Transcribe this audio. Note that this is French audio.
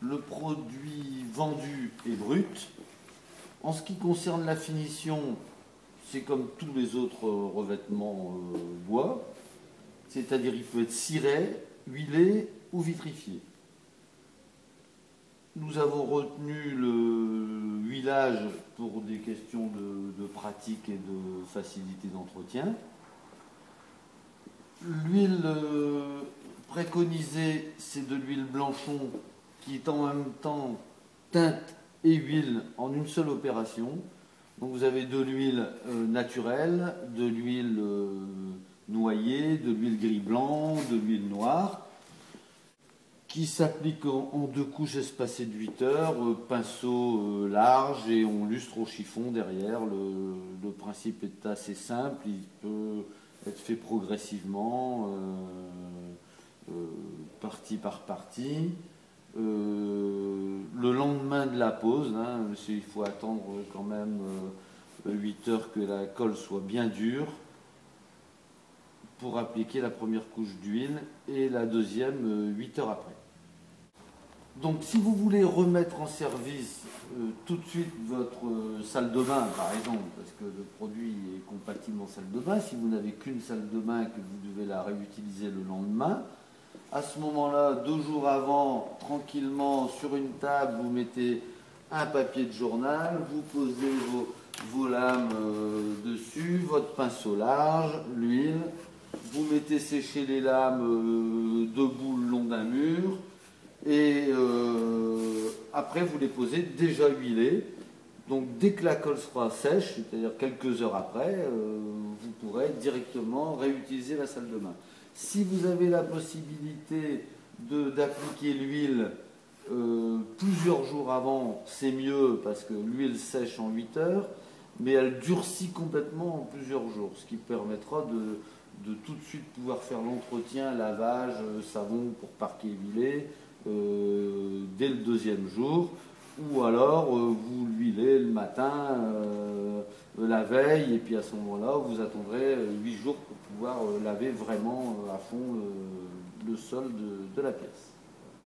le produit vendu est brut. En ce qui concerne la finition, c'est comme tous les autres revêtements bois, c'est-à-dire il peut être ciré, huilé ou vitrifié. Nous avons retenu le huilage pour des questions de pratique et de facilité d'entretien. L'huile préconisée, c'est de l'huile Blanchon qui est en même temps teinte et huile en une seule opération. Donc vous avez de l'huile naturelle, de l'huile noyée, de l'huile gris-blanc, de l'huile noire, qui s'applique en 2 couches espacées de 8 heures, pinceau large, et on lustre au chiffon derrière. Le principe est assez simple, il peut être fait progressivement, partie par partie. Le lendemain de la pose, il faut attendre quand même 8 heures que la colle soit bien dure pour appliquer la première couche d'huile et la deuxième 8 heures après. Donc si vous voulez remettre en service tout de suite votre salle de bain, par exemple, parce que le produit est compatible en salle de bain, si vous n'avez qu'une salle de bain et que vous devez la réutiliser le lendemain, à ce moment-là, 2 jours avant, tranquillement, sur une table, vous mettez un papier de journal, vous posez vos lames dessus, votre pinceau large, l'huile, vous mettez sécher les lames debout le long d'un mur, et après vous les posez déjà huilées. Donc dès que la colle sera sèche, c'est-à-dire quelques heures après, vous pourrez directement réutiliser la salle de bain. Si vous avez la possibilité d'appliquer l'huile plusieurs jours avant, c'est mieux parce que l'huile sèche en 8 heures, mais elle durcit complètement en plusieurs jours, ce qui permettra de tout de suite pouvoir faire l'entretien, lavage, savon pour parquet huilé dès le 2e jour. Ou alors vous l'huilez le matin, la veille, et puis à ce moment-là, vous attendrez 8 jours pour pouvoir laver vraiment à fond le sol de la pièce.